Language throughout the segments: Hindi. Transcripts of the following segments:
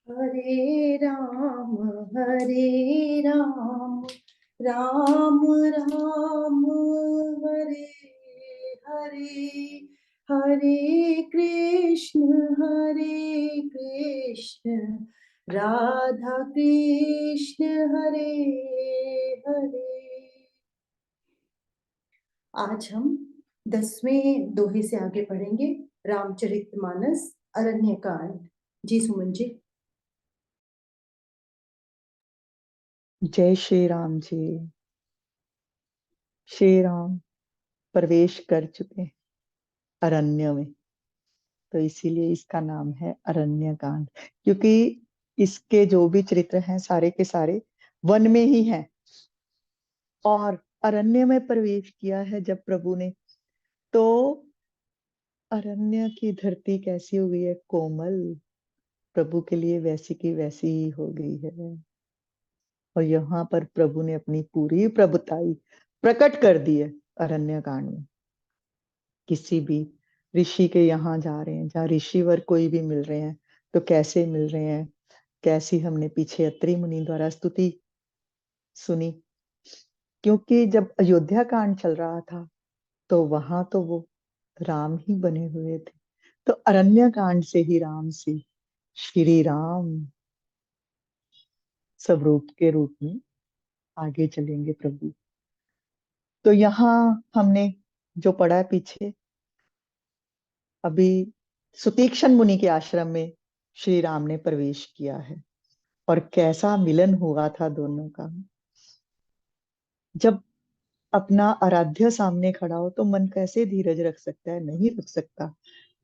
हरे राम राम राम हरे हरे, हरे कृष्ण राधा कृष्ण हरे हरे। आज हम 10वें दोहे से आगे पढ़ेंगे। रामचरितमानस अरण्य कांड। जी सुमन जी। जय श्री राम जी। श्री राम प्रवेश कर चुके हैं अरण्य में, तो इसीलिए इसका नाम है अरण्य कांड। क्योंकि इसके जो भी चरित्र हैं सारे के सारे वन में ही हैं, और अरण्य में प्रवेश किया है जब प्रभु ने, तो अरण्य की धरती कैसी हो गई है, कोमल। प्रभु के लिए वैसी की वैसी ही हो गई है। और यहाँ पर प्रभु ने अपनी पूरी प्रभुताई प्रकट कर दी है अरण्य कांड में। किसी भी ऋषि के यहाँ जा रहे हैं, जहाँ ऋषिवर कोई भी मिल रहे हैं, तो कैसे मिल रहे हैं, कैसी हमने पीछे अत्रि मुनि द्वारा स्तुति सुनी। क्योंकि जब अयोध्या कांड चल रहा था तो वहां तो वो राम ही बने हुए थे, तो अरण्य कांड से ही राम से श्री राम स्वरूप के रूप में आगे चलेंगे प्रभु। तो यहाँ हमने जो पढ़ा है पीछे, अभी सुतीक्षण मुनि के आश्रम में श्री राम ने प्रवेश किया है, और कैसा मिलन हुआ था दोनों का। जब अपना आराध्य सामने खड़ा हो तो मन कैसे धीरज रख सकता है, नहीं रख सकता,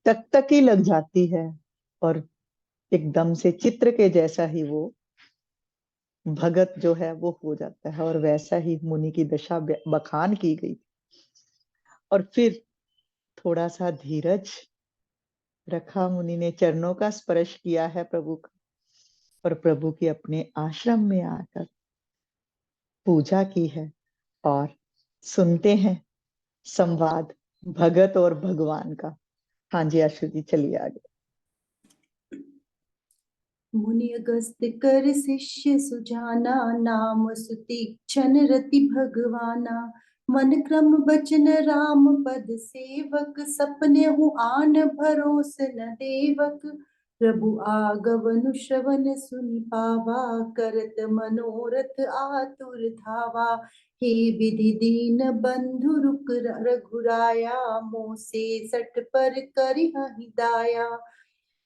तक तक ही लग जाती है। और एकदम से चित्र के जैसा ही वो भगत जो है वो हो जाता है, और वैसा ही मुनि की दशा बखान की गई। और फिर थोड़ा सा धीरज रखा मुनि ने, चरणों का स्पर्श किया है प्रभु का, और प्रभु की अपने आश्रम में आकर पूजा की है। और सुनते हैं संवाद भगत और भगवान का। हाँ जी आशु जी, चलिए आगे। मुनि अगस्त कर शिष्य सुजाना, नाम सुतीक्षण रति भगवाना। मन क्रम बचन राम पद सेवक, सपने हूँ आन भरोस न देवक। प्रभु आगवनु श्रवण सुनि पावा, करत मनोरथ आतुर धावा। हे विधि दीन बंधु रुक रघुराया, मोह से सट पर करिहि दाया।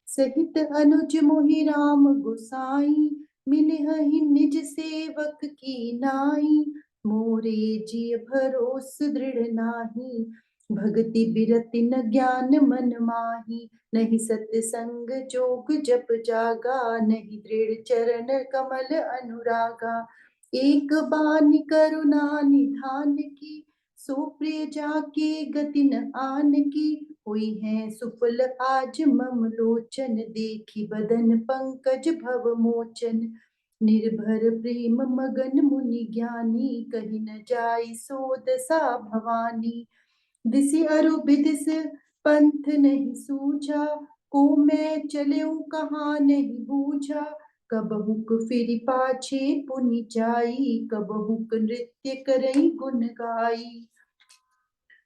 सहित अनुज मोहि राम गोसाई, मिलहि निज सेवक की नाई। मोरे जिय भरोस दृढ़ नाही, भगति बिरति न ज्ञान मन माही। नहीं सत्संग जोग जप जागा, नहीं दृढ़ चरण कमल अनुरागा। एक बानी करुणा निधान की, सो प्रिय जाके गति न आन की। हुई है सुफल आज मम लोचन, देखी बदन पंकज भव मोचन। निर्भर प्रेम मगन मुनि ज्ञानी, कही न जाई सो दशा भवानी। दिसि अरु बिदिस पंथ नहीं सूझा, को मैं चलेऊ कहाँ नहीं बूझा। कबहुक फिरि पाछे पुनि जाई, कबहुक नृत्य करई गुण गाई।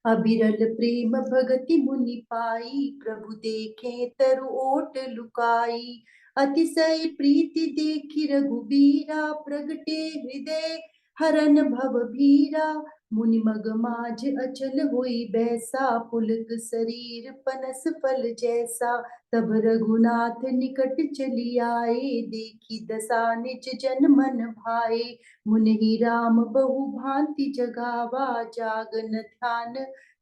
अबिरल प्रेम भगति मुनि पाई, प्रभु देखे तरु ओट लुकाई। अतिशय प्रीति देखि रघुबीरा, प्रगटे हृदय हरन भव भीरा। मुनि मग माज अचल होई बैसा, पुलक शरीर पनस फल जैसा। तब रघुनाथ निकट चली आए, देखी दशा निज जन मन भाए। मुनि राम बहु भांति जगावा, जागन ध्यान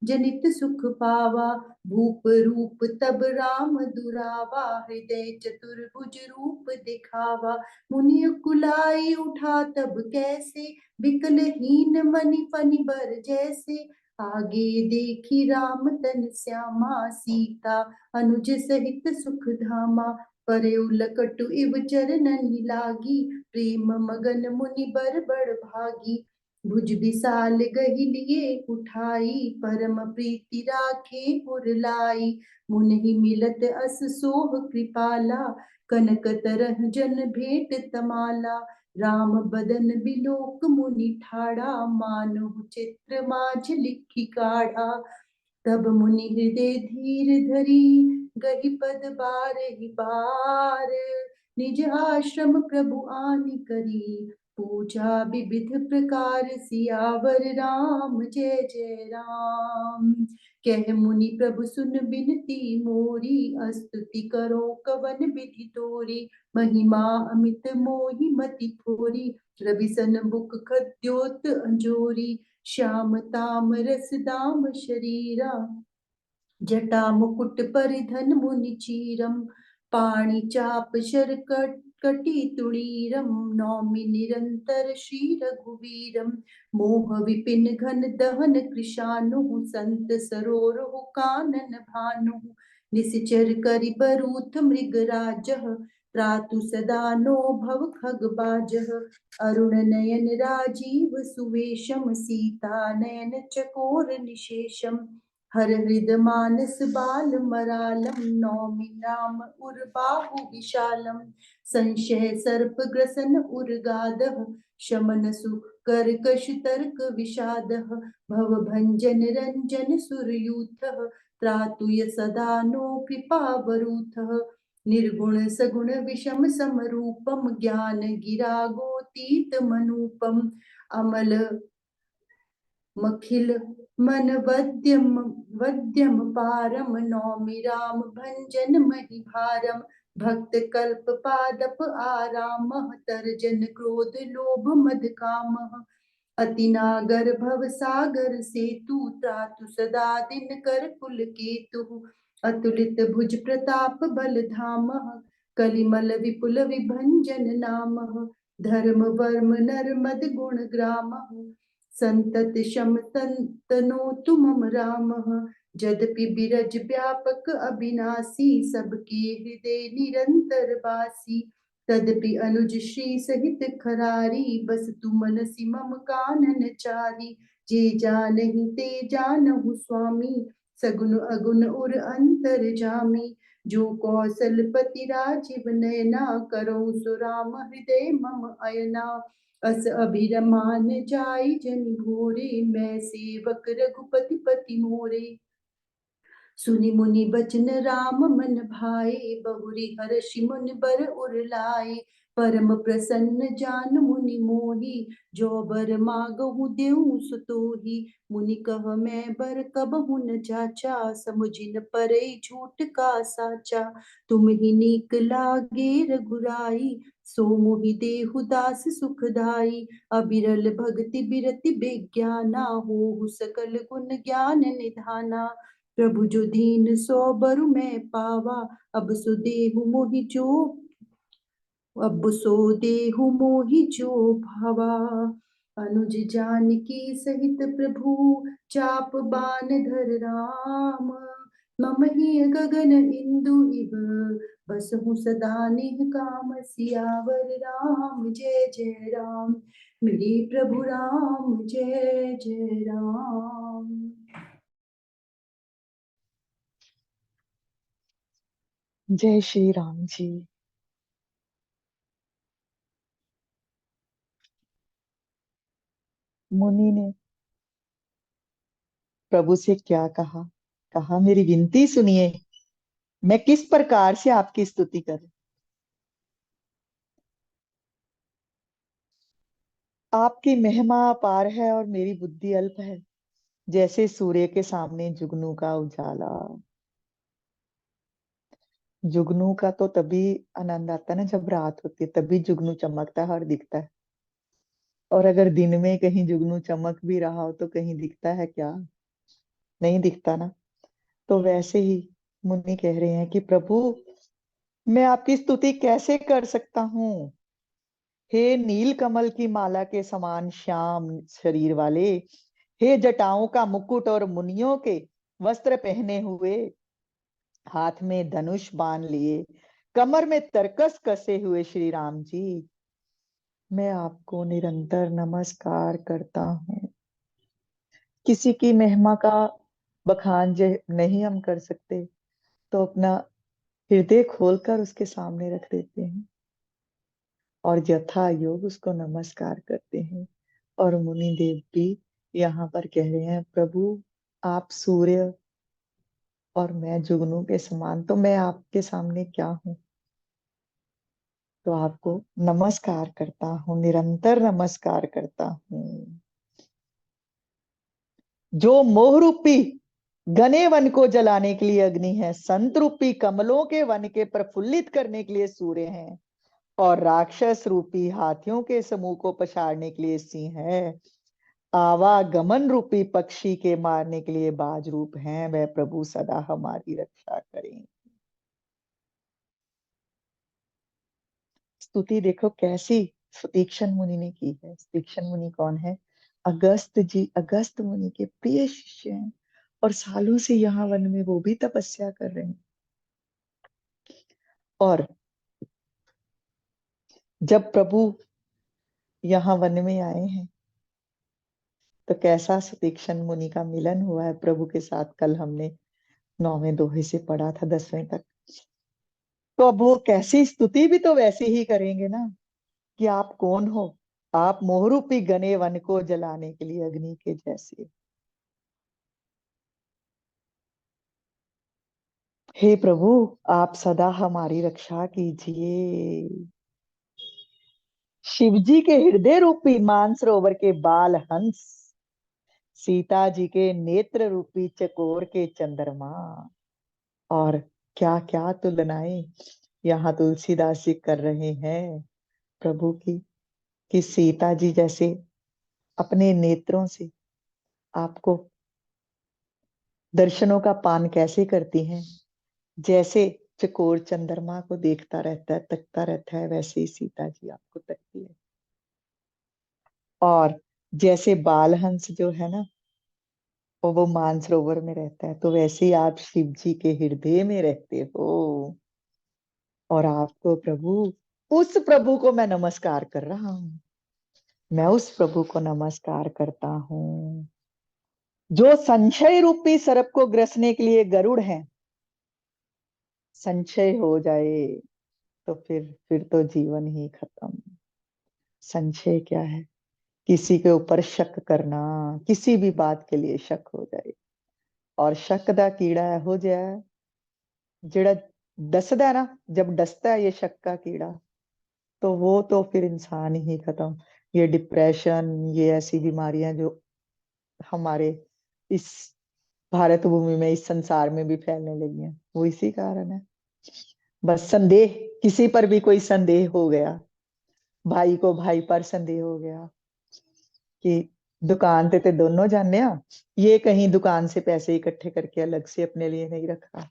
जनित सुख पावा। भूप रूप तब राम दुरावा, हृदय चतुर्भुज रूप दिखावा। मुनि कुलाई उठा तब कैसे, विकल हीन मनि फनि बर जैसे। आगे देखी राम तन श्यामा, सीता अनुज सहित सुख धामा। परयउ लकटु इव चरणन लागी, प्रेम मगन मुनि बर बड़ भागी। भुज विशाल गही लिए उठाई, परम प्रीति राखे पुर लाई। मुनि मिलत अस सोह कृपाला, कनक तरह जन भेंट तमाला। राम बदन बिलोक मुनि ठाड़ा, मानो चित्र माझ लिखि काढ़ा। तब मुनि हृदय धीर धरी, गही पद बारहि बार। निज आश्रम प्रभु आनि करी, पूजा विविध प्रकार। सियावर राम जय जय राम। कह मुनि प्रभु सुन बिनती मोरी, स्तुति करो कवन विधि तोरी। महिमा अमित मोहि मति थोरी, रवि सन बुक खद्योत अंजोरी। श्याम ताम रस दाम शरीरा, जटा मुकुट परिधन मुनि चीरम। पाणि चाप शर कटी तुणीरम, नौमि निरंतर श्री रघुवीरम। मोह विपिन घन दहन कृशानु, संत सरोरहु कानन भानु। निशिचर करि बरूथ मृगराजः, त्रातु सदा नो भव खगबाजः। अरुण नयन राजीव सुवेशम, सीता नयन चकोर निशेषम। हर हृद मानस बाल मरालम, नौमि नाम उर्बाहु विशालम। संशय सर्प ग्रसन उर्गादः, शमन सुकर्कश तर्क विषादः। भव भंजन रंजन सुरयूथः, त्रातुय सदा नो कृपा वरूथः। निर्गुण सगुण विषम समरूपम, ज्ञान गिरा गोतीत मनूपम। अमल मखिल मन वद्यम पारम, नौमि राम भंजन महि भारम। भक्त कल्प पादप आरामः, तर्जन क्रोध लोभ मद कामः। अति नागर भव सागर सेतु, त्रातु सदा दिन कर कुल केतु। अतुलित भुज प्रताप बल धामः, कलिमल विपुल विभंजन नामः। धर्म वर्म नर मद गुण ग्रामः, संतत शम तनोतु मम रामः। यद्यपि बिरज व्यापक अविनाशी, सबके हृदय निरंतर वासी। तदपि अनुज श्री सहित खरारी, बस तु मनसि मम कानन चारी। जे जानहि ते जानहु स्वामी, सगुन अगुन उर अंतर जामी। जो कौशलपति राजीव नयना, करहु सो राम हृदय मम अयना। अस अभिरमान जाई जन भोरे, मैं सेवक रघुपति पति मोरे। सुनि मुनि बचन राम मन भाए, बहुरी हर्षि मुनि बर उर लाए। परम प्रसन्न जान मुनि मोहि, जो बर मागहु देहु सुतोहि। मुनि कह मैं बर कबहु न जाचा, समुझिन परै झूठ का साचा। तुम ही नीक लागे रघुराई, सो मोहि देहु दास सुखदाई। अबिरल भगति बिरति बेज्ञाना, होहु सकल गुण ज्ञान निधाना। प्रभु जो दीन सो बरु मैं पावा, अब सो देहु मोहि जो अब सो देहु मोहि जो भावा। अनुज जानकी सहित प्रभु, चाप बान धर राम। मम ही गगन इंदु इव, बसहु सदा निह काम। सियावर राम जय जय राम, मेरे प्रभु राम जय जय राम। जय श्री राम जी। मुनि ने प्रभु से क्या कहा? कहा मेरी विनती सुनिए, मैं किस प्रकार से आपकी स्तुति करूं। आपकी महिमा अपार है और मेरी बुद्धि अल्प है। जैसे सूर्य के सामने जुगनू का उजाला। जुगनू का तो तभी आनंद आता है ना जब रात होती है, तभी जुगनू चमकता है और दिखता है। और अगर दिन में कहीं जुगनू चमक भी रहा हो तो कहीं दिखता है क्या? नहीं दिखता ना। तो वैसे ही मुनि कह रहे हैं कि प्रभु, मैं आपकी स्तुति कैसे कर सकता हूँ। हे नील कमल की माला के समान श्याम शरीर वाले, हे जटाओं का मुकुट और मुनियों के वस्त्र पहने हुए, हाथ में धनुष बाण लिए, कमर में तरकस कसे हुए श्री राम जी, मैं आपको निरंतर नमस्कार करता हूँ। किसी की महिमा का बखान नहीं हम कर सकते, तो अपना हृदय खोलकर उसके सामने रख देते हैं और यथा योग उसको नमस्कार करते हैं। और मुनि देव भी यहाँ पर कह रहे हैं, प्रभु आप सूर्य और मैं जुगनू के समान, तो मैं आपके सामने क्या हूँ। तो आपको नमस्कार करता हूँ, निरंतर नमस्कार करता हूँ। जो मोह रूपी घने वन को जलाने के लिए अग्नि है, संत रूपी कमलों के वन के प्रफुल्लित करने के लिए सूर्य हैं, और राक्षस रूपी हाथियों के समूह को पछाड़ने के लिए सिंह है, आवागमन रूपी पक्षी के मारने के लिए बाज रूप हैं, वह प्रभु सदा हमारी रक्षा करें। स्तुति देखो कैसी सुतीक्षण मुनि ने की है। सुतीक्षण मुनि कौन है? अगस्त जी, अगस्त मुनि के प्रिय शिष्य हैं, और सालों से यहाँ वन में वो भी तपस्या कर रहे हैं। और जब प्रभु यहाँ वन में आए हैं, तो कैसा सुतीक्षण मुनि का मिलन हुआ है प्रभु के साथ। कल हमने 9वें दोहे से पढ़ा था 10वें तक। तो अब वो कैसी स्तुति भी तो वैसे ही करेंगे ना, कि आप कौन हो? आप मोहरूपी घने वन को जलाने के लिए अग्नि के जैसे। हे प्रभु, आप सदा हमारी रक्षा कीजिए। शिव जी के हृदय रूपी मानसरोवर के बाल हंस, सीता जी के नेत्र रूपी चकोर के चंद्रमा, और क्या क्या तुलनाएं यहाँ तुलसीदास जी कर रहे हैं प्रभु की, कि सीता जी जैसे अपने नेत्रों से आपको दर्शनों का पान कैसे करती हैं, जैसे चकोर चंद्रमा को देखता रहता है, तकता रहता है, वैसे ही सीता जी आपको तकती है। और जैसे बालहंस जो है ना, वो मानसरोवर में रहता है, तो वैसे ही आप शिव जी के हृदय में रहते हो। और आपको प्रभु, उस प्रभु को मैं नमस्कार कर रहा हूँ। मैं उस प्रभु को नमस्कार करता हूँ जो संशय रूपी सर्प को ग्रसने के लिए गरुड़ है। संशय हो जाए तो फिर तो जीवन ही खत्म। संशय क्या है? किसी के ऊपर शक करना, किसी भी बात के लिए शक हो जाए। और शक दा कीड़ा हो जाए जेड़ा डसदा है ना, जब डसता है ये शक का कीड़ा, तो वो तो फिर इंसान ही खत्म। ये डिप्रेशन, ये ऐसी बीमारियां जो हमारे इस भारत भूमि में, इस संसार में भी फैलने लगी हैं, वो इसी कारण है। बस संदेह, किसी पर भी कोई संदेह हो गया, भाई को भाई पर संदेह हो गया कि दुकान ते दोनों जाने आ, ये कहीं दुकान से पैसे इकट्ठे करके अलग से अपने लिए नहीं रखा,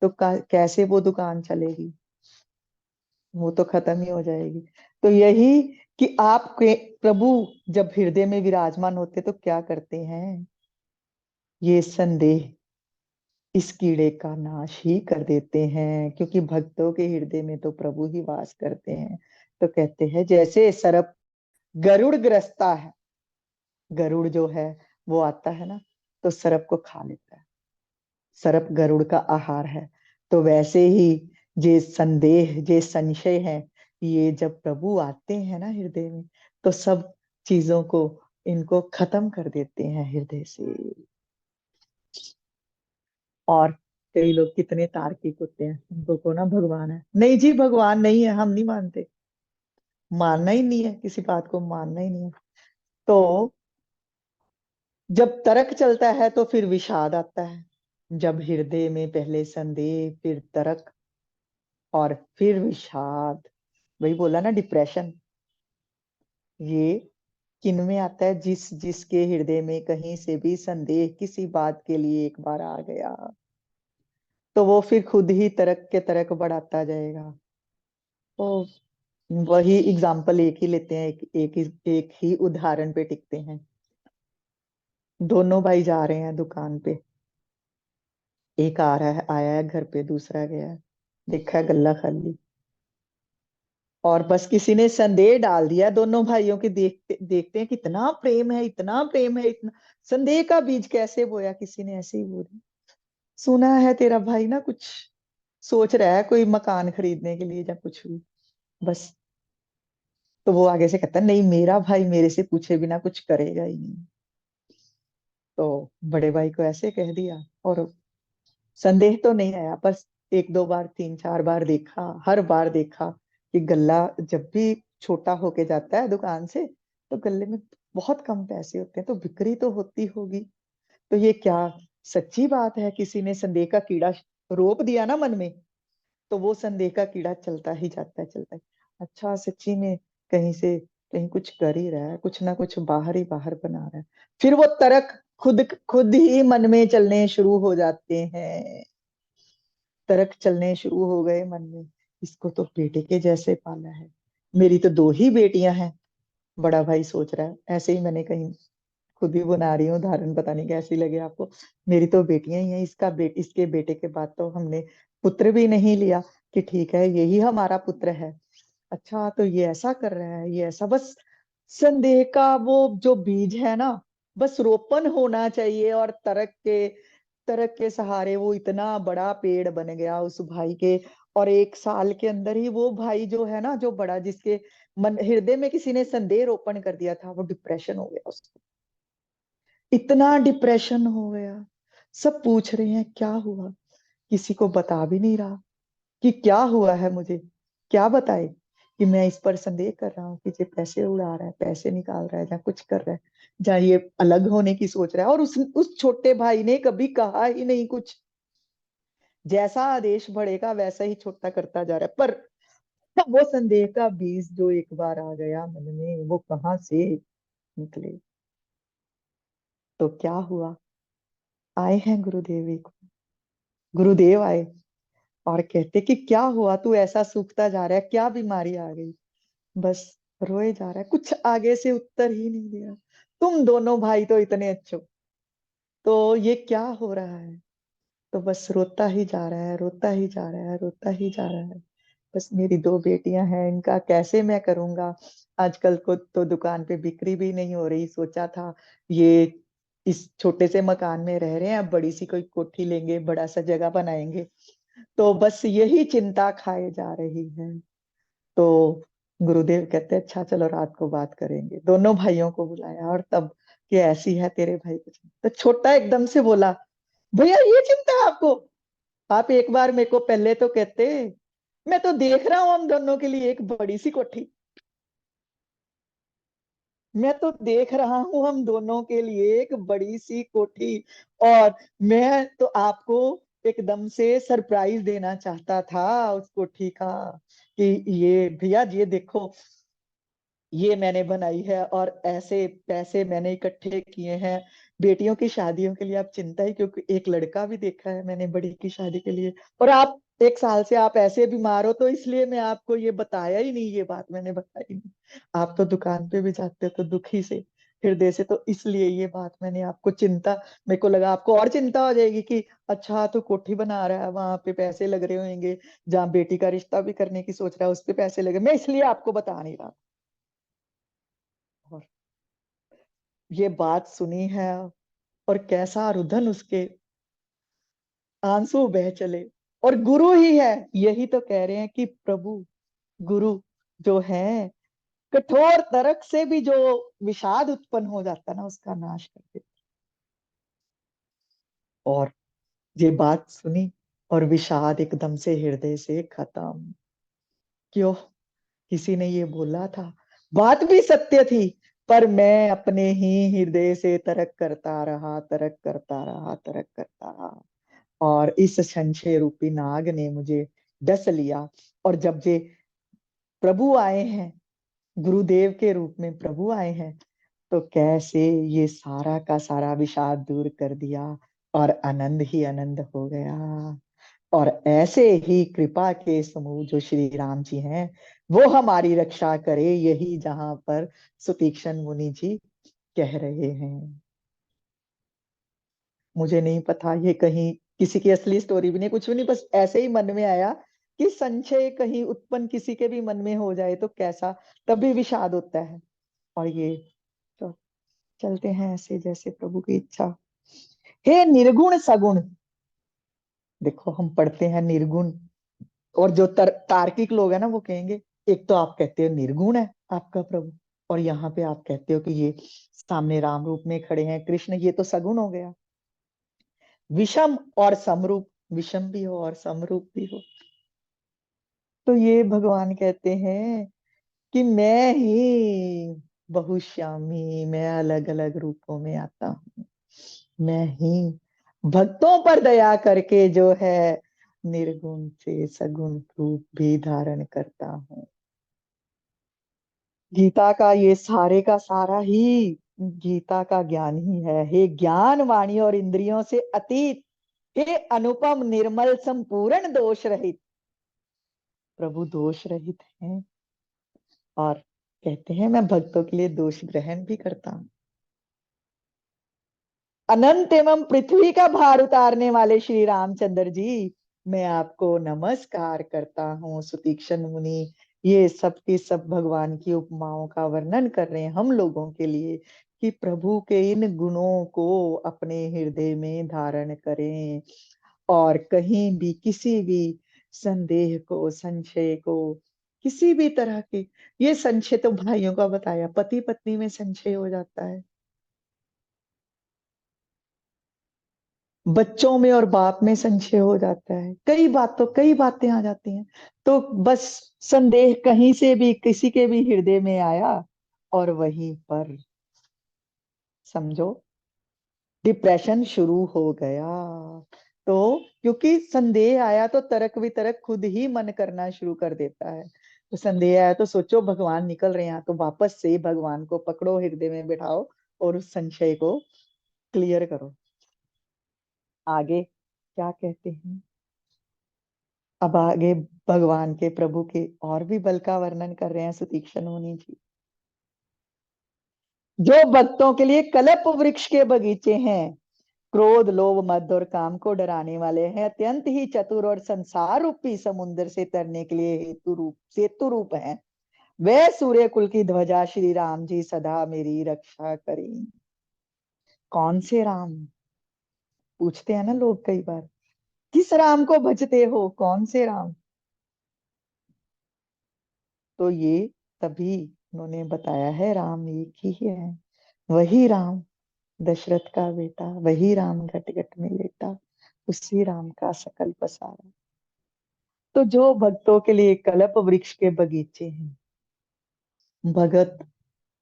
तो कैसे वो दुकान चलेगी? वो तो खत्म ही हो जाएगी। तो यही कि आपके प्रभु जब हृदय में विराजमान होते तो क्या करते हैं? ये संदेह इस कीड़े का नाश ही कर देते हैं, क्योंकि भक्तों के हृदय में तो प्रभु ही वास करते हैं। तो कहते हैं जैसे सर्प गरुड़ ग्रसता है, गरुड़ जो है वो आता है ना, तो सर्प को खा लेता है, सर्प गरुड़ का आहार है। तो वैसे ही जे संदेह, जे संशय है, ये जब प्रभु आते हैं ना हृदय में, तो सब चीजों को, इनको खत्म कर देते हैं हृदय से। और कई लोग कितने तार्किक होते हैं, उनको को ना भगवान है, नहीं जी भगवान नहीं है, हम नहीं मानते। मानना ही नहीं है, किसी बात को मानना ही नहीं है। तो जब तर्क चलता है तो फिर विषाद आता है। जब हृदय में पहले संदेह, फिर तर्क, और फिर विषाद, वही बोला ना डिप्रेशन, ये किन में आता है? जिसके हृदय में कहीं से भी संदेह किसी बात के लिए एक बार आ गया, तो वो फिर खुद ही तर्क के तर्क बढ़ाता जाएगा। तो वही एग्जाम्पल एक ही लेते हैं, एक ही उदाहरण पे टिकते हैं। दोनों भाई जा रहे हैं दुकान पे, एक आ रहा है, आया है घर पे, दूसरा गया है, देखा है गल्ला खाली, और बस किसी ने संदेह डाल दिया दोनों भाइयों के, देखते देखते हैं कितना प्रेम है, इतना प्रेम है, इतना। संदेह का बीज कैसे बोया किसी ने, ऐसे ही बोला, सुना है तेरा भाई ना कुछ सोच रहा है कोई मकान खरीदने के लिए या कुछ भी, बस। तो वो आगे से कहता है, नहीं मेरा भाई मेरे से पूछे बिना कुछ करेगा ही नहीं। तो बड़े भाई को ऐसे कह दिया, और संदेह तो नहीं आया, बस एक दो बार, तीन चार बार देखा, हर बार देखा कि गल्ला जब भी छोटा होके जाता है दुकान से, तो गल्ले में बहुत कम पैसे होते हैं, तो बिक्री तो होती होगी। तो ये क्या सच्ची बात है, किसी ने संदेह का कीड़ा रोप दिया ना मन में, तो वो संदेह का कीड़ा चलता ही जाता है, चलता है। अच्छा सच्ची में कहीं से कहीं कुछ कर ही रहा है, कुछ ना कुछ बाहर ही बाहर बना रहा है। फिर वो तर्क खुद खुद ही मन में चलने शुरू हो जाते हैं, तर्क चलने शुरू हो गए मन में। इसको तो बेटे के जैसे पाला है, मेरी तो दो ही बेटियां हैं, बड़ा भाई सोच रहा है। ऐसे ही मैंने कहीं खुद ही बना रही हूँ उदाहरण, पता नहीं कैसी लगे आपको। मेरी तो बेटियां ही हैं, इसके बेटे के बाद तो हमने पुत्र भी नहीं लिया कि ठीक है यही हमारा पुत्र है। अच्छा तो ये ऐसा कर रहा है, ये ऐसा, बस संदेह का वो जो बीज है ना, बस रोपण होना चाहिए, और तरक के सहारे वो इतना बड़ा पेड़ बन गया उस भाई के। और एक साल के अंदर ही वो भाई जो है ना, जो बड़ा, जिसके मन हृदय में किसी ने संदेह रोपण कर दिया था, वो डिप्रेशन हो गया उसको, इतना डिप्रेशन हो गया। सब पूछ रहे हैं क्या हुआ, किसी को बता भी नहीं रहा कि क्या हुआ है मुझे, क्या बताए कि मैं इस पर संदेह कर रहा हूँ कि ये पैसे उड़ा रहा है, पैसे निकाल रहा है, या कुछ कर रहा है, या ये अलग होने की सोच रहा है। और उस छोटे भाई ने कभी कहा ही नहीं कुछ, जैसा आदेश बढ़ेगा वैसा ही छोटा करता जा रहा है। पर वो संदेह का बीज जो एक बार आ गया मन में, वो कहाँ से निकले। तो क्या हुआ, आए हैं गुरुदेव को, गुरुदेव आए और कहते कि क्या हुआ, तू ऐसा सूखता जा रहा है, क्या बीमारी आ गई। बस रोए जा रहा है, कुछ आगे से उत्तर ही नहीं दिया। तुम दोनों भाई तो इतने अच्छे हो, तो ये क्या हो रहा है। तो बस रोता ही जा रहा है, रोता ही जा रहा है, रोता ही जा रहा है। बस मेरी दो बेटियां हैं, इनका कैसे मैं करूंगा। आजकल को तो दुकान पे बिक्री भी नहीं हो रही, सोचा था ये इस छोटे से मकान में रह रहे हैं, अब बड़ी सी कोई कोठी लेंगे, बड़ा सा जगह बनाएंगे। तो बस यही चिंता खाए जा रही है। तो गुरुदेव कहते अच्छा चलो रात को बात करेंगे, दोनों भाइयों को बुलाया, और तब कि ऐसी है तेरे भाई कुछ। तो छोटा एकदम से बोला, भैया ये चिंता है आपको, आप एक बार मेरे को पहले तो कहते, मैं तो देख रहा हूँ हम दोनों के लिए एक बड़ी सी कोठी, मैं तो देख रहा हूं हम दोनों के लिए एक बड़ी सी कोठी। और मैं तो आपको एकदम से सरप्राइज देना चाहता था उस कोठी का, कि ये भैया ये देखो, ये मैंने बनाई है, और ऐसे पैसे मैंने इकट्ठे किए हैं बेटियों की शादियों के लिए। आप चिंता ही, क्योंकि एक लड़का भी देखा है मैंने बड़ी की शादी के लिए। और आप एक साल से आप ऐसे बीमार हो, तो इसलिए मैं आपको ये बताया ही नहीं, ये बात मैंने बताई नहीं। आप तो दुकान पे भी जाते हो तो दुखी से, हृदय से, तो इसलिए ये बात मैंने आपको चिंता, मेरे को लगा आपको और चिंता हो जाएगी कि अच्छा तो कोठी बना रहा है, वहां पे पैसे लग रहे होंगे, जहाँ बेटी का रिश्ता भी करने की सोच रहा है उस पे पैसे लगे, मैं इसलिए आपको बता नहीं रहा। और ये बात सुनी है, और कैसा रुदन उसके आंसू बह चले। और गुरु ही है, यही तो कह रहे हैं कि प्रभु गुरु जो है, कठोर तर्क से भी जो विषाद उत्पन्न हो जाता है ना, उसका नाश कर देते। और ये बात सुनी, और विषाद एकदम से हृदय से खत्म। क्यों, किसी ने ये बोला था, बात भी सत्य थी, पर मैं अपने ही हृदय से तर्क करता रहा, तर्क करता रहा, तर्क करता रहा। और इस संशय रूपी नाग ने मुझे डस लिया। और जब जे प्रभु आए हैं, गुरुदेव के रूप में प्रभु आए हैं, तो कैसे ये सारा का सारा विषाद दूर कर दिया, और आनंद ही आनंद हो गया। और ऐसे ही कृपा के समूह जो श्री राम जी हैं, वो हमारी रक्षा करे, यही जहां पर सुतीक्ष्ण मुनि जी कह रहे हैं। मुझे नहीं पता ये कहीं किसी की असली स्टोरी भी नहीं, कुछ भी नहीं, बस ऐसे ही मन में आया कि संशय कहीं उत्पन्न किसी के भी मन में हो जाए तो कैसा, तभी विषाद होता है। और ये तो चलते हैं ऐसे जैसे प्रभु की इच्छा। हे निर्गुण सगुण, देखो हम पढ़ते हैं निर्गुण, और जो तार्किक लोग हैं ना वो कहेंगे एक तो आप कहते हो निर्गुण है आपका प्रभु, और यहाँ पे आप कहते हो कि ये सामने राम रूप में खड़े हैं कृष्ण, ये तो सगुण हो गया। विषम और समरूप, विषम भी हो और समरूप भी हो। तो ये भगवान कहते हैं कि मैं ही बहुश्यामी, मैं अलग अलग रूपों में आता हूँ, मैं ही भक्तों पर दया करके जो है निर्गुण से सगुण रूप भी धारण करता हूँ। गीता का ये सारे का सारा ही गीता का ज्ञान ही है। हे ज्ञान वाणी और इंद्रियों से अतीत, हे अनुपम निर्मल संपूर्ण दोष रहित, प्रभु दोष रहित हैं और कहते हैं मैं भक्तों के लिए दोष ग्रहण भी करता हूं। अनंत एवं पृथ्वी का भार उतारने वाले श्री रामचंद्र जी, मैं आपको नमस्कार करता हूँ। सुतीक्ष्ण मुनि ये सब के सब भगवान की उपमाओं का वर्णन कर रहे हैं हम लोगों के लिए कि प्रभु के इन गुणों को अपने हृदय में धारण करें, और कहीं भी किसी भी संदेह को, संशय को, किसी भी तरह के, ये संशय तो भाइयों का बताया, पति पत्नी में संशय हो जाता है, बच्चों में और बाप में संशय हो जाता है, कई बातें आ जाती हैं। तो बस संदेह कहीं से भी किसी के भी हृदय में आया और वहीं पर समझो डिप्रेशन शुरू हो गया। तो क्योंकि संदेह आया तो तर्क वितर्क खुद ही मन करना शुरू कर देता है। तो संदेह आया तो सोचो भगवान निकल रहे हैं, तो वापस से भगवान को पकड़ो, हृदय में बिठाओ और उस संशय को क्लियर करो। आगे क्या कहते हैं, अब आगे भगवान के प्रभु के और भी बल का वर्णन कर रहे हैं सुतीक्ष्ण मुनि जी। जो भक्तों के लिए कल्प वृक्ष के बगीचे हैं, क्रोध लोभ मद और काम को डराने वाले हैं, अत्यंत ही चतुर और संसार रूपी समुद्र से तरने के लिए सेतु रूप हैं, वे सूर्य कुल की ध्वजा श्री राम जी सदा मेरी रक्षा करें। कौन से राम, पूछते हैं ना लोग कई बार, किस राम को भजते हो, कौन से राम? तो ये तभी उन्होंने बताया है राम एक ही है, वही राम दशरथ का बेटा, वही राम घट घट में लेटा, उसी राम का सकल पसारा। तो जो भक्तों के लिए कल्प वृक्ष के बगीचे हैं, भगत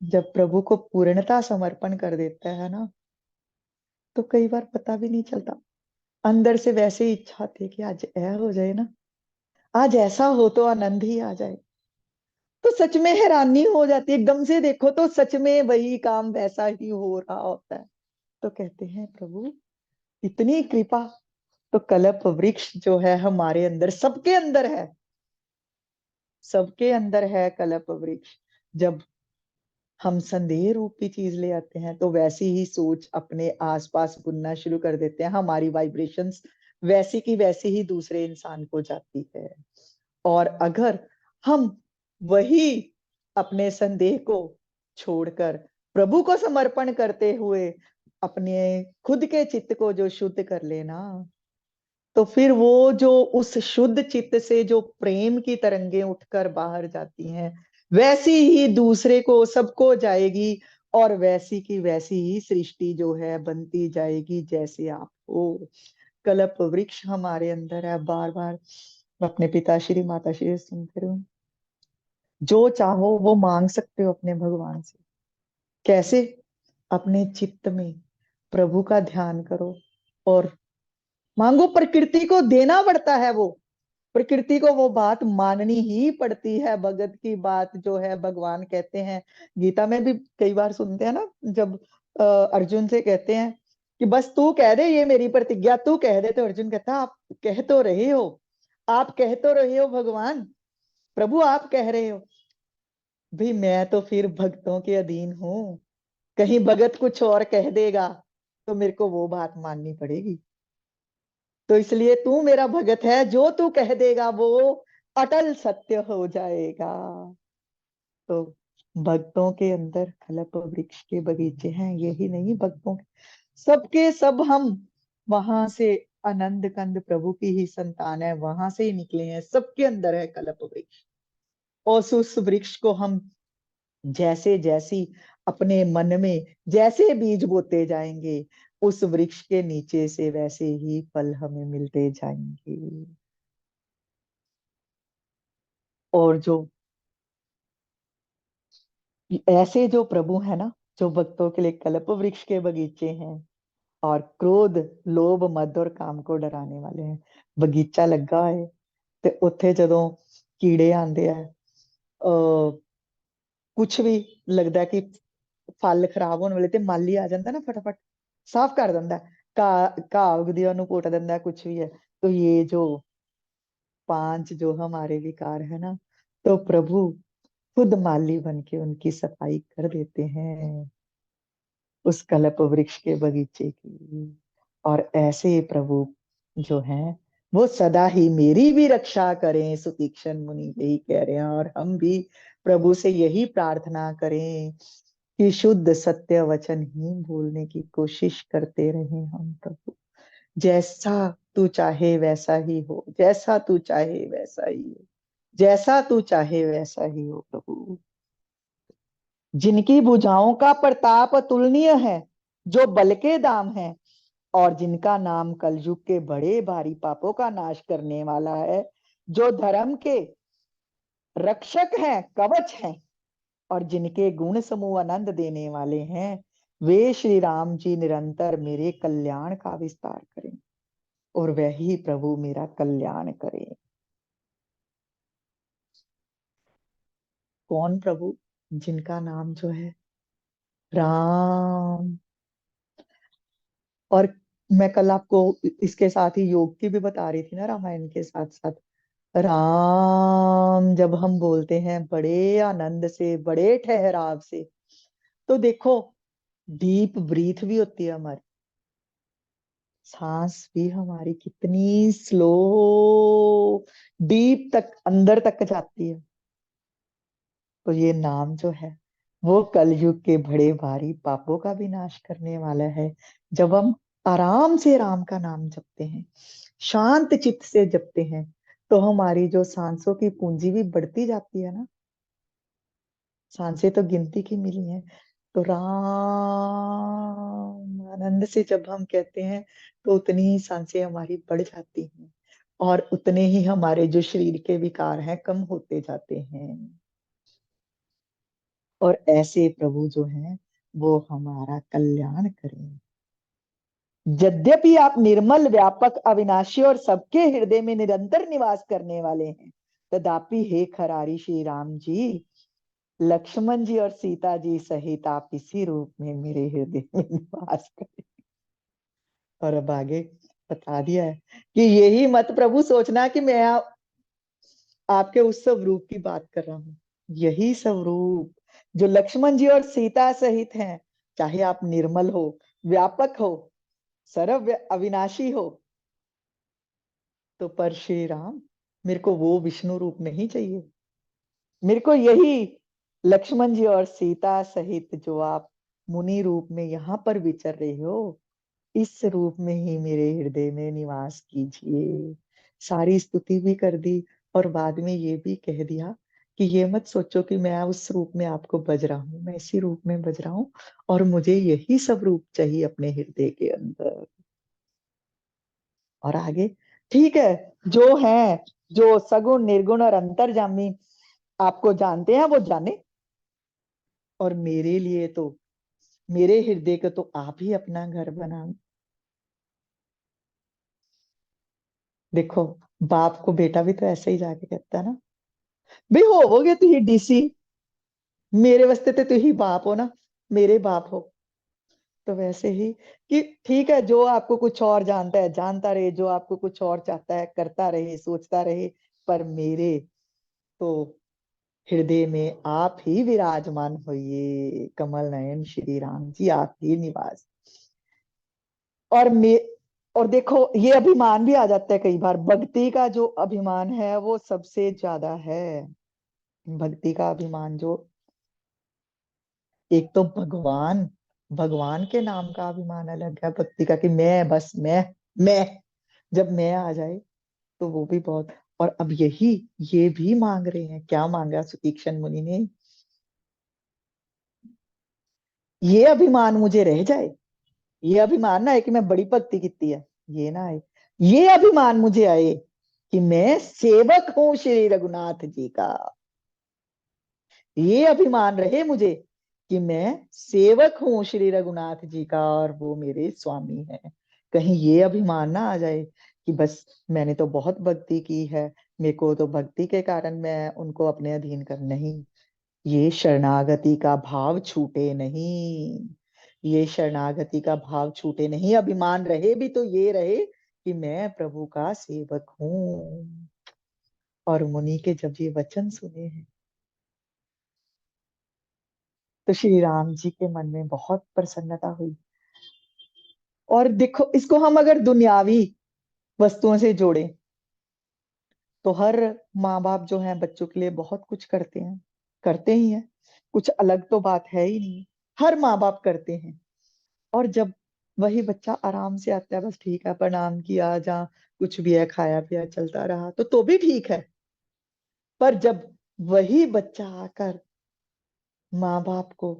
जब प्रभु को पूर्णता समर्पण कर देता है ना, तो कई बार पता भी नहीं चलता, अंदर से वैसे ही इच्छा होती है कि आज ऐ हो जाए ना, आज ऐसा हो तो आनंद ही आ जाए। तो सच में हैरानी हो जाती है, एकदम से देखो तो सच में वही काम वैसा ही हो रहा होता है। तो कहते हैं प्रभु इतनी कृपा, तो कल्प वृक्ष जो है हमारे अंदर, सबके अंदर है, सबके अंदर है कल्प वृक्ष। जब हम संदेह रूपी चीज ले आते हैं तो वैसी ही सोच अपने आसपास बुनना शुरू कर देते हैं, हमारी वाइब्रेशंस वैसी की वैसी ही दूसरे इंसान को जाती है। और अगर हम वही अपने संदेह को छोड़कर प्रभु को समर्पण करते हुए अपने खुद के चित्त को जो शुद्ध कर लेना, तो फिर वो जो उस शुद्ध चित्त से जो प्रेम की तरंगे उठकर बाहर जाती हैं, वैसी ही दूसरे को सबको जाएगी, और वैसी की वैसी ही सृष्टि जो है बनती जाएगी जैसे आप हो। कल्प वृक्ष हमारे अंदर है, बार बार अपने पिताश्री माताश्री सुनते रहो, जो चाहो वो मांग सकते हो अपने भगवान से। कैसे? अपने चित्त में प्रभु का ध्यान करो और मांगो। प्रकृति को देना पड़ता है, वो प्रकृति को वो बात माननी ही पड़ती है। भगत की बात जो है भगवान कहते हैं, गीता में भी कई बार सुनते हैं ना, जब अर्जुन से कहते हैं कि बस तू कह दे, ये मेरी प्रतिज्ञा तू कह दे, तो अर्जुन कहता है आप कह तो रहे हो, आप कह तो रहे हो भगवान, प्रभु आप कह रहे हो भाई, मैं तो फिर भक्तों के अधीन हूं, कहीं भगत कुछ और कह देगा तो मेरे को वो बात माननी पड़ेगी। तो इसलिए तू मेरा भगत है, जो तू कह देगा वो अटल सत्य हो जाएगा। तो भक्तों के अंदर कल्प वृक्ष के बगीचे हैं, यही नहीं भक्तों के, सबके सब हम वहां से आनंद कंद प्रभु की ही संतान है, वहां से ही निकले हैं, सबके अंदर है कल्प वृक्ष। और उस वृक्ष को हम जैसे जैसी अपने मन में जैसे बीज बोते जाएंगे, उस वृक्ष के नीचे से वैसे ही फल हमें मिलते जाएंगे। और जो ऐसे जो प्रभु है ना, जो भक्तों के लिए कल्प वृक्ष के बगीचे हैं, और क्रोध लोभ मद और काम को डराने वाले हैं। बगीचा ਲੱਗਾ है ਤੇ ਉੱਥੇ ਜਦੋਂ ਕੀੜੇ ਆਂਦੇ ਆ, ਕੁਝ ਵੀ ਲੱਗਦਾ ਕਿ ਫਲ ਖਰਾਬ ਹੋਣ ਵਾਲੇ, ਤੇ ਮਾਲੀ ਆ ਜਾਂਦਾ ਨਾ, फटाफट साफ कर ਦਿੰਦਾ, ਘਾਹ ਉਗਦੀ ਆ ਉਹਨੂੰ ਪੁੱਟ ਦਿੰਦਾ, कुछ भी है। तो ये जो 5 जो हमारे विकार है ना, तो प्रभु खुद माली बन के उनकी सफाई कर देते हैं, उस कल्प वृक्ष के बगीचे की। और ऐसे प्रभु जो हैं वो सदा ही मेरी भी रक्षा करें, सुतीक्षण मुनि यही कह रहे हैं। और हम भी प्रभु से यही प्रार्थना करें कि शुद्ध सत्य वचन ही बोलने की कोशिश करते रहें हम प्रभु। जैसा तू चाहे वैसा ही हो, जैसा तू चाहे वैसा ही हो, जैसा तू चाहे वैसा ही हो प्रभु। जिनकी भुजाओं का प्रताप अतुलनीय है, जो बल के दाम है, और जिनका नाम कलयुग के बड़े भारी पापों का नाश करने वाला है, जो धर्म के रक्षक हैं, कवच हैं, और जिनके गुण समूह आनंद देने वाले हैं, वे श्री राम जी निरंतर मेरे कल्याण का विस्तार करें, और वही प्रभु मेरा कल्याण करें। कौन प्रभु? जिनका नाम जो है राम। और मैं कल आपको इसके साथ ही योग की भी बता रही थी ना, रामायण के साथ साथ राम जब हम बोलते हैं बड़े आनंद से, बड़े ठहराव से, तो देखो डीप ब्रीथ भी होती है हमारी, सांस भी हमारी कितनी स्लो डीप तक अंदर तक जाती है। तो ये नाम जो है वो कलयुग के बड़े भारी पापों का भी नाश करने वाला है। जब हम आराम से राम का नाम जपते हैं, शांत चित्त से जपते हैं, तो हमारी जो सांसों की पूंजी भी बढ़ती जाती है ना, सांसें तो गिनती की मिली हैं। तो राम आनंद से जब हम कहते हैं, तो उतनी ही सांसें हमारी बढ़ जाती हैं, और उतने ही हमारे जो शरीर के विकार हैं कम होते जाते हैं। और ऐसे प्रभु जो हैं वो हमारा कल्याण करें। यद्यपि आप निर्मल व्यापक अविनाशी और सबके हृदय में निरंतर निवास करने वाले हैं, तथापि हे खरारी श्री राम जी, लक्ष्मण जी और सीता जी सहित आप इसी रूप में मेरे हृदय में निवास करें। और अब आगे बता दिया है कि यही मत प्रभु सोचना कि मैं आपके उस स्वरूप की बात कर रहा हूं। यही स्वरूप जो लक्ष्मण जी और सीता सहित हैं, चाहे आप निर्मल हो, व्यापक हो, सर्व अविनाशी हो, तो पर श्री राम मेरे को वो विष्णु रूप नहीं चाहिए। मेरे को यही लक्ष्मण जी और सीता सहित जो आप मुनि रूप में यहाँ पर विचर रहे हो, इस रूप में ही मेरे हृदय में निवास कीजिए। सारी स्तुति भी कर दी, और बाद में ये भी कह दिया कि ये मत सोचो कि मैं उस रूप में आपको बज रहा हूं, मैं इसी रूप में बज रहा हूं, और मुझे यही सब रूप चाहिए अपने हृदय के अंदर। और आगे ठीक है, जो है, जो सगुण निर्गुण और अंतर्जामी आपको जानते हैं वो जाने, और मेरे लिए तो, मेरे हृदय को तो आप ही अपना घर बना। देखो बाप को बेटा भी तो ऐसे ही जाके कहता है ना, भाई होवोगे तो ही डीसी, मेरे वास्ते तो तू ही बाप हो ना, मेरे बाप हो। तो वैसे ही कि ठीक है, जो आपको कुछ और जानता है जानता रहे, जो आपको कुछ और चाहता है करता रहे, सोचता रहे, पर मेरे तो हृदय में आप ही विराजमान होइए, कमल नयन श्री राम जी आप ही निवास। और और देखो ये अभिमान भी आ जाता है कई बार, भक्ति का जो अभिमान है वो सबसे ज्यादा है। भक्ति का अभिमान जो, एक तो भगवान, भगवान के नाम का अभिमान अलग है, भक्ति का कि मैं बस मैं, जब मैं आ जाए तो वो भी बहुत। और अब यही, ये भी मांग रहे हैं, क्या मांगा सुतीक्षण मुनि ने, ये अभिमान मुझे रह जाए, ये अभिमान ना है कि मैं बड़ी भक्ति की है, ये ना आए, ये अभिमान मुझे आए कि मैं सेवक हूं श्री रघुनाथ जी का, ये अभिमान रहे मुझे कि मैं सेवक हूँ श्री रघुनाथ जी का और वो मेरे स्वामी हैं। कहीं ये अभिमान ना आ जाए कि बस मैंने तो बहुत भक्ति की है, मेरे को तो भक्ति के कारण मैं उनको अपने अधीन कर, नहीं, ये शरणागति का भाव छूटे नहीं, ये शरणागति का भाव छूटे नहीं, अभिमान रहे भी तो ये रहे कि मैं प्रभु का सेवक हूँ। और मुनि के जब ये वचन सुने हैं तो श्री राम जी के मन में बहुत प्रसन्नता हुई। और देखो इसको हम अगर दुनियावी वस्तुओं से जोड़ें तो हर माँ बाप जो है बच्चों के लिए बहुत कुछ करते हैं, करते ही हैं, कुछ अलग तो बात है ही नहीं, हर माँ बाप करते हैं। और जब वही बच्चा आराम से आता है, बस ठीक है, प्रणाम किया, जहाँ कुछ भी है खाया पिया चलता रहा तो भी ठीक है। पर जब वही बच्चा आकर माँ बाप को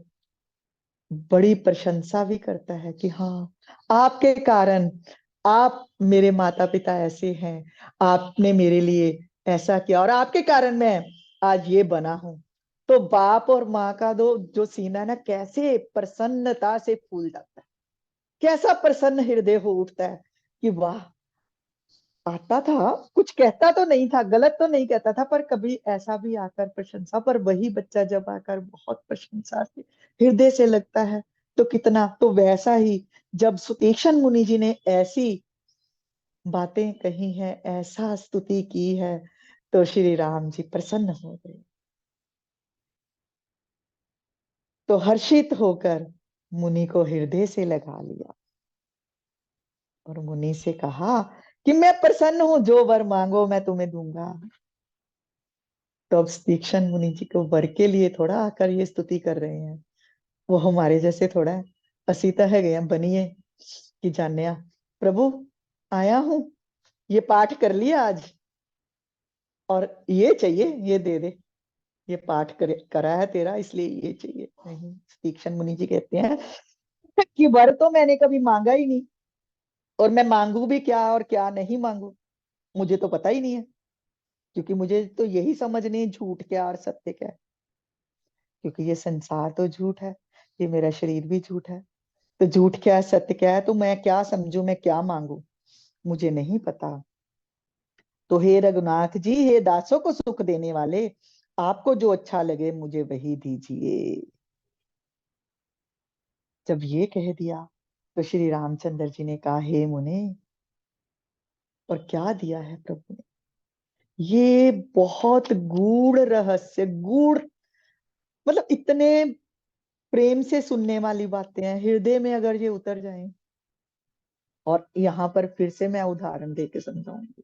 बड़ी प्रशंसा भी करता है कि हाँ, आपके कारण, आप मेरे माता पिता ऐसे हैं, आपने मेरे लिए ऐसा किया और आपके कारण मैं आज ये बना हूं, तो बाप और माँ का दो जो सीना है ना, कैसे प्रसन्नता से फूल जाता है, कैसा प्रसन्न हृदय हो उठता है कि वाह, आता था, कुछ कहता तो नहीं था, गलत तो नहीं कहता था, पर कभी ऐसा भी आकर प्रशंसा, पर वही बच्चा जब आकर बहुत प्रशंसा से हृदय से लगता है तो कितना, तो वैसा ही जब सुतीक्षण मुनि जी ने ऐसी बातें कही हैं, ऐसा स्तुति की है, तो श्री राम जी प्रसन्न हो गए। तो हर्षित होकर मुनि को हृदय से लगा लिया और मुनि से कहा कि मैं प्रसन्न हूं, जो वर मांगो मैं तुम्हें दूंगा। तो अब तीक्ष्ण मुनि जी को वर के लिए थोड़ा आकर ये स्तुति कर रहे हैं, वो हमारे जैसे थोड़ा है, असीता है गया बनिए कि जान्या प्रभु, आया हूं, ये पाठ कर लिया आज और ये चाहिए, ये दे दे, ये पाठ करा है तेरा इसलिए ये चाहिए। नहीं, तीक्ष्ण मुनि जी कहते हैं कि वर तो मैंने कभी मांगा ही नहीं, और मैं मांगू भी क्या और क्या नहीं मांगू, मुझे तो पता ही नहीं है, क्योंकि मुझे तो यही समझ नहीं झूठ क्या और सत्य क्या है, क्योंकि ये संसार तो झूठ है, ये मेरा शरीर भी झूठ है, तो झूठ क्या है सत्य क्या है, तो मैं क्या समझू, मैं क्या मांगू, मुझे नहीं पता। तो हे रघुनाथ जी, हे दासों को सुख देने वाले, आपको जो अच्छा लगे मुझे वही दीजिए। जब ये कह दिया तो श्री रामचंद्र जी ने कहा, हे मुने, और क्या दिया है प्रभु ने, ये बहुत गूढ़ रहस्य, गूढ़ मतलब इतने प्रेम से सुनने वाली बातें हैं, हृदय में अगर ये उतर जाएं। और यहाँ पर फिर से मैं उदाहरण देके समझाऊंगी।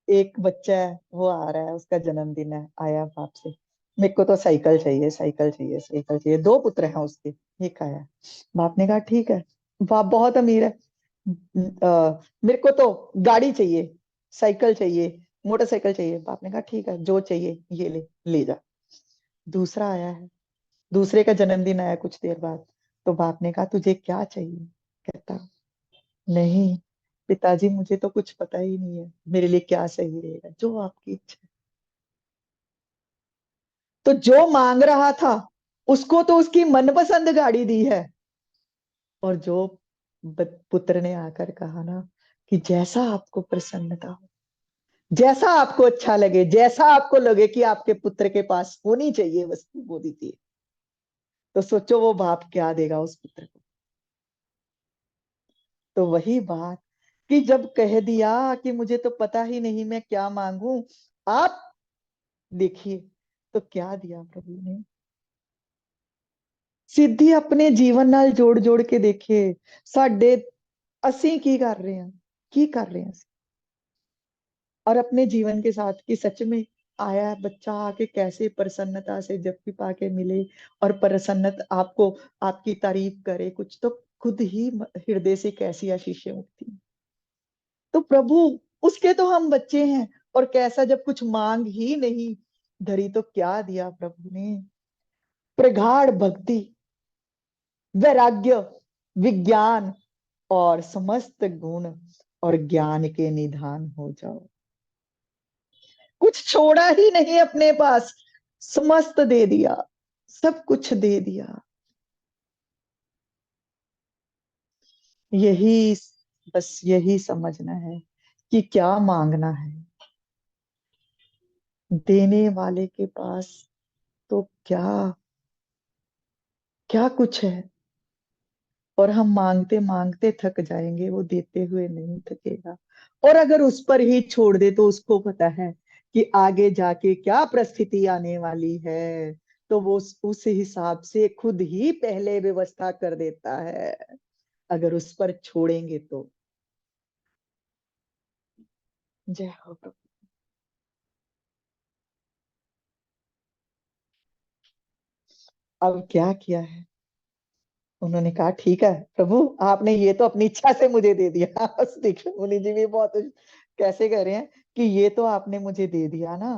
एक बच्चा है, वो आ रहा है, उसका जन्मदिन है, आया बाप से, मेरे को तो साइकिल चाहिए, साइकिल चाहिए, साइकिल चाहिए, दो पुत्र हैं उसके, एक आया, बाप ने कहा ठीक है, बाप बहुत अमीर है, मेरे को तो गाड़ी चाहिए, साइकिल चाहिए, मोटरसाइकिल चाहिए, बाप ने कहा ठीक है, जो चाहिए ये ले, ले जा। दूसरा आया है, दूसरे का जन्मदिन आया कुछ देर बाद, तो बाप ने कहा तुझे क्या चाहिए, कहता नहीं पिताजी, मुझे तो कुछ पता ही नहीं है, मेरे लिए क्या सही रहेगा, जो आपकी इच्छा। तो जो मांग रहा था उसको तो उसकी मनपसंद गाड़ी दी है, और जो पुत्र ने आकर कहा ना कि जैसा आपको प्रसन्नता हो, जैसा आपको अच्छा लगे, जैसा आपको लगे कि आपके पुत्र के पास होनी चाहिए वस्तु, वो दीजिए, तो सोचो वो बाप क्या देगा उस पुत्र को। तो वही बात कि जब कह दिया कि मुझे तो पता ही नहीं मैं क्या मांगू, आप देखिए तो क्या दिया प्रभु ने, सिद्धि अपने जीवन नाल जोड़ जोड़ के देखिए साडे ਅਸੀਂ ਕੀ ਕਰ ਰਹੇ ਹਾਂ ਕੀ ਕਰ ਰਹੇ ਹਾਂ और अपने जीवन के साथ कि सच में आया है बच्चा आके कैसे प्रसन्नता से जप्पी पाके मिले और प्रसन्नता आपको आपकी तारीफ करे कुछ तो खुद ही हृदय से कैसी आशीषें उठती। तो प्रभु उसके तो हम बच्चे हैं और कैसा जब कुछ मांग ही नहीं धरी तो क्या दिया प्रभु ने। प्रगाढ़ भक्ति, वैराग्य, विज्ञान और समस्त गुण और ज्ञान के निधान हो जाओ। कुछ छोड़ा ही नहीं अपने पास, समस्त दे दिया, सब कुछ दे दिया। यही बस यही समझना है कि क्या मांगना है। देने वाले के पास तो क्या क्या कुछ है और हम मांगते मांगते थक जाएंगे, वो देते हुए नहीं थकेगा। और अगर उस पर ही छोड़ दे तो उसको पता है कि आगे जाके क्या परिस्थिति आने वाली है, तो वो उस हिसाब से खुद ही पहले व्यवस्था कर देता है अगर उस पर छोड़ेंगे तो। जय हो प्रभु। अब क्या किया है, उन्होंने कहा ठीक है प्रभु आपने ये तो अपनी इच्छा से मुझे दे दिया। दीक्षित मुनि जी भी बहुत कैसे कह रहे हैं कि ये तो आपने मुझे दे दिया ना,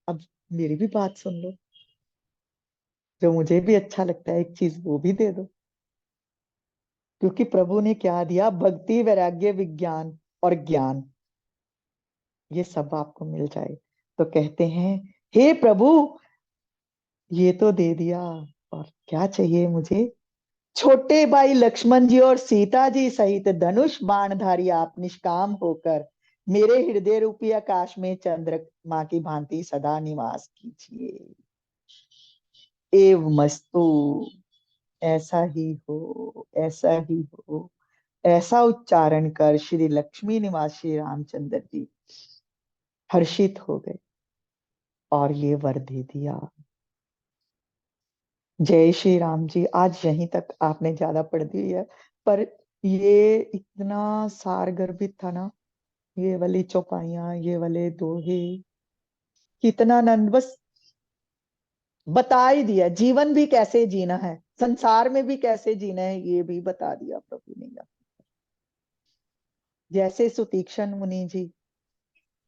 अब मेरी भी बात सुन लो, जो मुझे भी अच्छा लगता है एक चीज वो भी दे दो। क्योंकि प्रभु ने क्या दिया, भक्ति, वैराग्य, विज्ञान और ज्ञान, ये सब आपको मिल जाए। तो कहते हैं हे प्रभु ये तो दे दिया और क्या चाहिए मुझे। छोटे भाई लक्ष्मण जी और सीता जी सहित धनुष बाणधारी आप निष्काम होकर मेरे हृदय रूपी आकाश में चंद्रमा की भांति सदा निवास कीजिए। एव मस्तु, ऐसा ही हो, ऐसा ही हो। ऐसा उच्चारण कर श्री लक्ष्मी निवास श्री रामचंद्र जी हर्षित हो गए और ये वर दे दिया। जय श्री राम जी। आज यहीं तक आपने ज्यादा पढ़ दी है, पर ये इतना सार गर्भित था ना, ये वाली चौपाइयां, ये वाले दोहे, कितना आनंद, बस बता ही दिया। जीवन भी कैसे जीना है, संसार में भी कैसे जीना है, ये भी बता दिया प्रभु ने। जैसे सुतीक्षण मुनि जी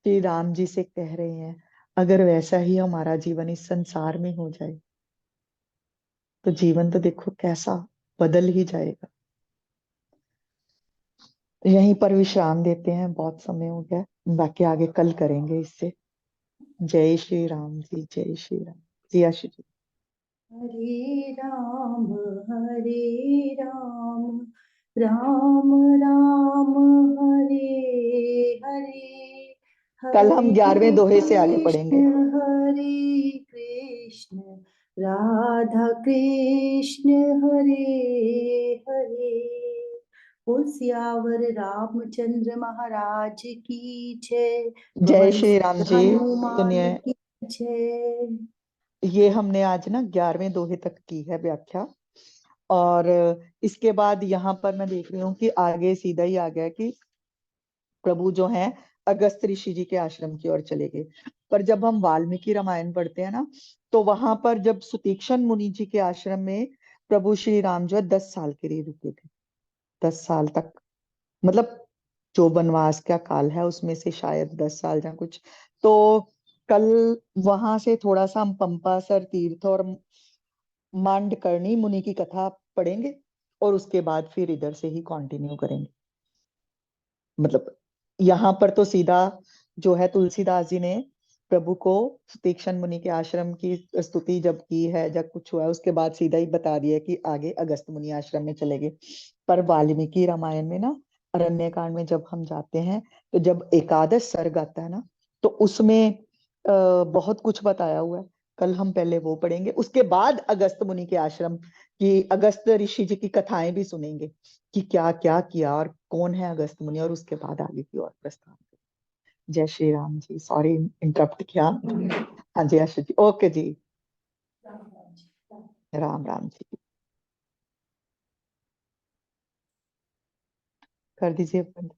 श्री राम जी से कह रहे हैं अगर वैसा ही हमारा जीवन इस संसार में हो जाए तो जीवन तो देखो कैसा बदल ही जाएगा। यहीं पर विश्राम देते हैं, बहुत समय हो गया, बाकी आगे कल करेंगे इससे। जय श्री राम जी, जय श्री राम जी। आशीष जी। हरे राम राम राम हरे हरे, कल हम हरे 11वें दोहे से आगे कृष्ण पढ़ेंगे। हरे कृष्ण राधा कृष्ण हरे हरे। ओ सियावर रामचंद्र महाराज की जय, जय पवन श्री राम सुत जी। हनुमान सुनिए, की जय। ये हमने आज ना 11वें दोहे तक की है व्याख्या, और इसके बाद यहाँ पर मैं देख रही हूँ कि आगे सीधा ही आ गया कि प्रभु जो हैं अगस्त ऋषि जी के आश्रम की ओर चले गए। पर जब हम वाल्मीकि रामायण पढ़ते हैं ना, तो वहां पर जब सुतीक्षण मुनि जी के आश्रम में प्रभु श्री राम जो है 10 साल के लिए रुके थे। 10 साल तक, मतलब जो वनवास का काल है उसमें से शायद 10 साल या कुछ। तो कल वहां से थोड़ा सा हम पंपासर तीर्थ और मांडकर्णी मुनि की कथा पढ़ेंगे और उसके बाद फिर इधर से ही कंटिन्यू करेंगे। मतलब यहाँ पर तो सीधा जो है तुलसीदास जी ने प्रभु को तीक्ष्ण मुनि के आश्रम की स्तुति जब की है, जब कुछ हुआ है, उसके बाद सीधा ही बता दिया कि आगे अगस्त मुनि आश्रम में चले गए। पर वाल्मीकि रामायण में ना, अरण्य कांड में जब हम जाते हैं तो जब एकादश सर्ग आता है ना, तो उसमें बहुत कुछ बताया हुआ है। कल हम पहले वो पढ़ेंगे, उसके बाद अगस्त मुनि के आश्रम की, अगस्त ऋषि जी की कथाएं भी सुनेंगे कि क्या क्या किया और कौन है अगस्त मुनि, और उसके बाद आगे की और प्रस्थान। जय श्री राम जी, सॉरी इंटरप्ट किया। हाँ जी आशु जी, ओके जी। राम राम जी। कर दीजिए बंद।